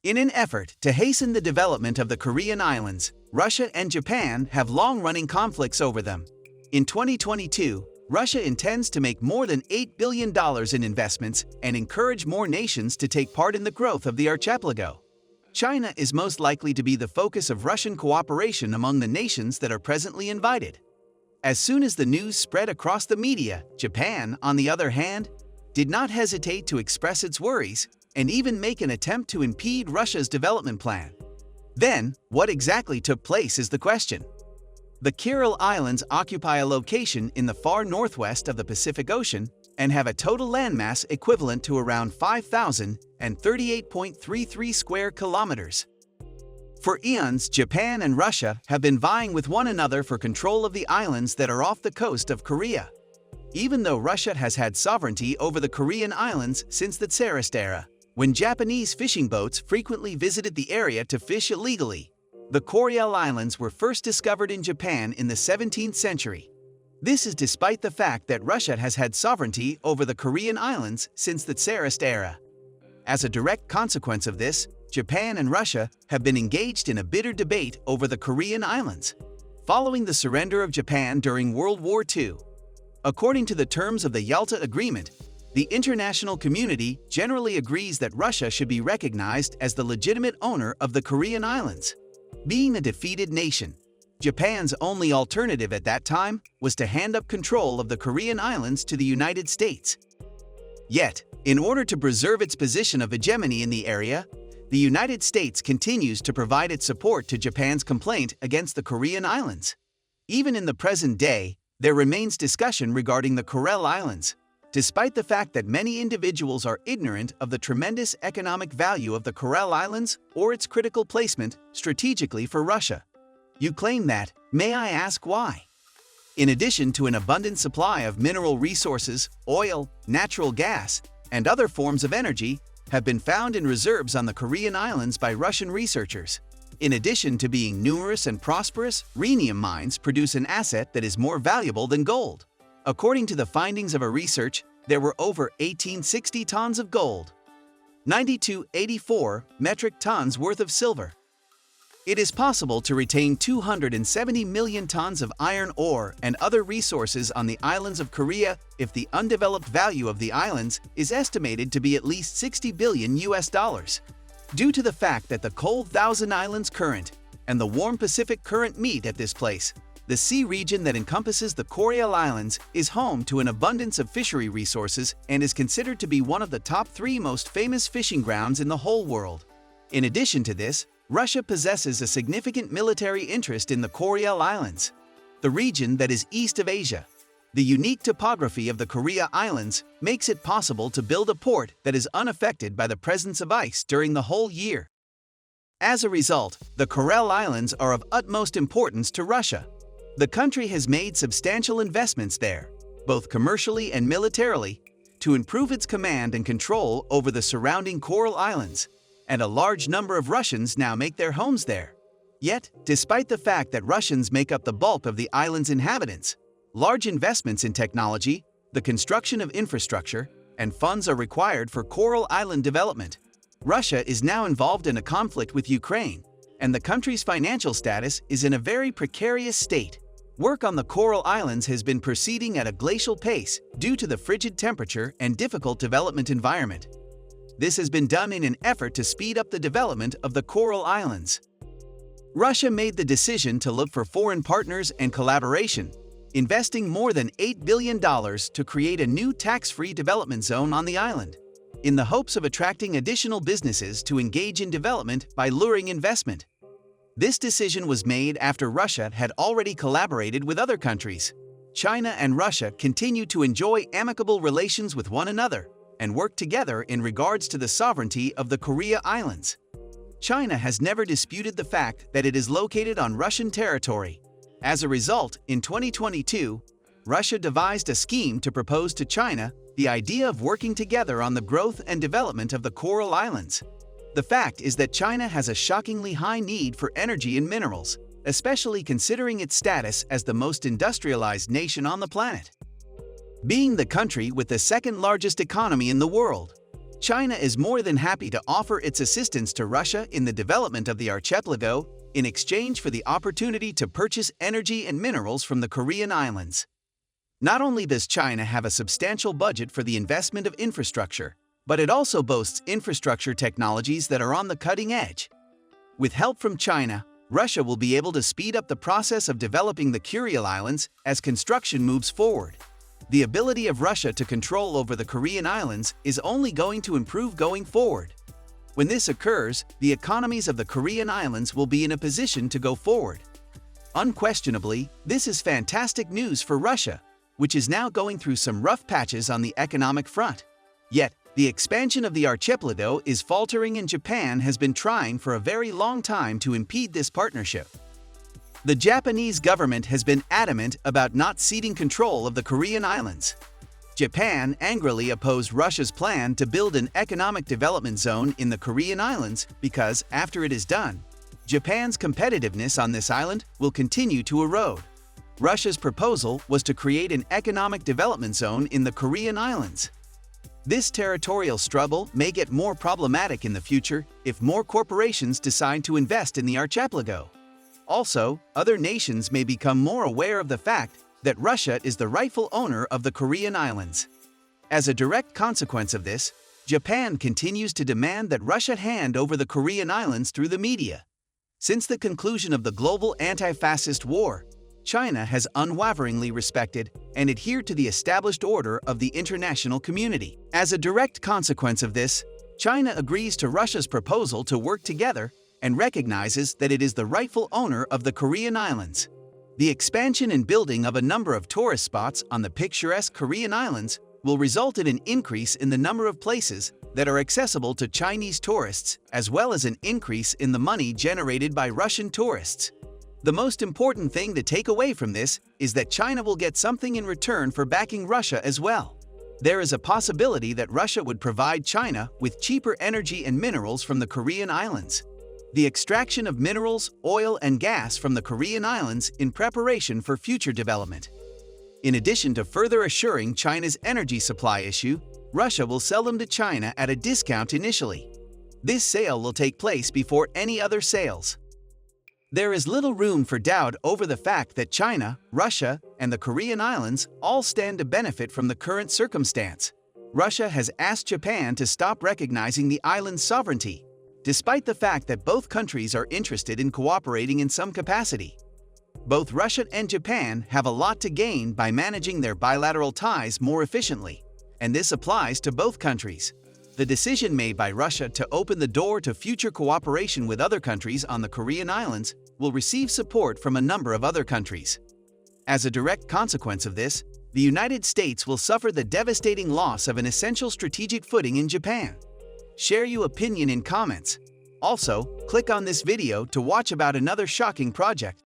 In an effort to hasten the development of the Korean islands, Russia and Japan have long-running conflicts over them. In 2022, Russia intends to make more than $8 billion in investments and encourage more nations to take part in the growth of the archipelago. China is most likely to be the focus of Russian cooperation among the nations that are presently invited. As soon as the news spread across the media, Japan, on the other hand, did not hesitate to express its worries and even make an attempt to impede Russia's development plan. Then, what exactly took place is the question. The Kuril Islands occupy a location in the far northwest of the Pacific Ocean and have a total landmass equivalent to around 5,038.33 square kilometers. For eons, Japan and Russia have been vying with one another for control of the islands that are off the coast of Korea. Even though Russia has had sovereignty over the Korean islands since the Tsarist era, when Japanese fishing boats frequently visited the area to fish illegally, the Kuril Islands were first discovered in Japan in the 17th century. This is despite the fact that Russia has had sovereignty over the Korean islands since the Tsarist era. As a direct consequence of this, Japan and Russia have been engaged in a bitter debate over the Korean islands, following the surrender of Japan during World War II. According to the terms of the Yalta Agreement, the international community generally agrees that Russia should be recognized as the legitimate owner of the Korean islands. Being a defeated nation, Japan's only alternative at that time was to hand up control of the Korean islands to the United States. Yet, in order to preserve its position of hegemony in the area, the United States continues to provide its support to Japan's complaint against the Korean islands. Even in the present day, there remains discussion regarding the Kuril Islands, despite the fact that many individuals are ignorant of the tremendous economic value of the Kuril Islands or its critical placement strategically for Russia. You claim that, may I ask why? In addition to an abundant supply of mineral resources, oil, natural gas, and other forms of energy have been found in reserves on the Korean islands by Russian researchers. In addition to being numerous and prosperous, rhenium mines produce an asset that is more valuable than gold. According to the findings of a research, there were over 1,860 tons of gold, 9,284 metric tons worth of silver. It is possible to retain 270 million tons of iron ore and other resources on the islands of Korea if the undeveloped value of the islands is estimated to be at least $60 billion. Due to the fact that the cold Thousand Islands Current and the warm Pacific Current meet at this place, the sea region that encompasses the Kuril Islands is home to an abundance of fishery resources and is considered to be one of the top 3 most famous fishing grounds in the whole world. In addition to this, Russia possesses a significant military interest in the Kuril Islands, the region that is east of Asia. The unique topography of the Kuril Islands makes it possible to build a port that is unaffected by the presence of ice during the whole year. As a result, the Kuril Islands are of utmost importance to Russia. The country has made substantial investments there, both commercially and militarily, to improve its command and control over the surrounding Kuril Islands, and a large number of Russians now make their homes there. Yet, despite the fact that Russians make up the bulk of the island's inhabitants, large investments in technology, the construction of infrastructure, and funds are required for Kuril Island development. Russia is now involved in a conflict with Ukraine, and the country's financial status is in a very precarious state. Work on the Kuril Islands has been proceeding at a glacial pace due to the frigid temperature and difficult development environment. This has been done in an effort to speed up the development of the Kuril Islands. Russia made the decision to look for foreign partners and collaboration, investing more than $8 billion to create a new tax-free development zone on the island, in the hopes of attracting additional businesses to engage in development by luring investment. This decision was made after Russia had already collaborated with other countries. China and Russia continue to enjoy amicable relations with one another and work together in regards to the sovereignty of the Kuril Islands. China has never disputed the fact that it is located on Russian territory. As a result, in 2022, Russia devised a scheme to propose to China the idea of working together on the growth and development of the Kuril Islands. The fact is that China has a shockingly high need for energy and minerals, especially considering its status as the most industrialized nation on the planet. Being the country with the second largest economy in the world, China is more than happy to offer its assistance to Russia in the development of the archipelago in exchange for the opportunity to purchase energy and minerals from the Korean islands. Not only does China have a substantial budget for the investment of infrastructure, but it also boasts infrastructure technologies that are on the cutting edge. With help from China, Russia will be able to speed up the process of developing the Kuril Islands as construction moves forward. The ability of Russia to control over the Korean islands is only going to improve going forward. When this occurs, the economies of the Korean islands will be in a position to go forward. Unquestionably, this is fantastic news for Russia, which is now going through some rough patches on the economic front. Yet, the expansion of the archipelago is faltering and Japan has been trying for a very long time to impede this partnership. The Japanese government has been adamant about not ceding control of the Korean islands. Japan angrily opposed Russia's plan to build an economic development zone in the Korean islands because, after it is done, Japan's competitiveness on this island will continue to erode. Russia's proposal was to create an economic development zone in the Korean islands. This territorial struggle may get more problematic in the future if more corporations decide to invest in the archipelago. Also, other nations may become more aware of the fact that Russia is the rightful owner of the Korean islands. As a direct consequence of this, Japan continues to demand that Russia hand over the Korean islands through the media. Since the conclusion of the global anti-fascist war, China has unwaveringly respected and adhered to the established order of the international community. As a direct consequence of this, China agrees to Russia's proposal to work together and recognizes that it is the rightful owner of the Korean islands. The expansion and building of a number of tourist spots on the picturesque Korean islands will result in an increase in the number of places that are accessible to Chinese tourists, as well as an increase in the money generated by Russian tourists. The most important thing to take away from this is that China will get something in return for backing Russia as well. There is a possibility that Russia would provide China with cheaper energy and minerals from the Korean islands. The extraction of minerals, oil, and gas from the Korean islands in preparation for future development. In addition to further assuring China's energy supply issue, Russia will sell them to China at a discount initially. This sale will take place before any other sales. There is little room for doubt over the fact that China, Russia, and the Korean islands all stand to benefit from the current circumstance. Russia has asked Japan to stop recognizing the island's sovereignty, despite the fact that both countries are interested in cooperating in some capacity. Both Russia and Japan have a lot to gain by managing their bilateral ties more efficiently, and this applies to both countries. The decision made by Russia to open the door to future cooperation with other countries on the Korean islands will receive support from a number of other countries. As a direct consequence of this, the United States will suffer the devastating loss of an essential strategic footing in Japan. Share your opinion in comments. Also, click on this video to watch about another shocking project.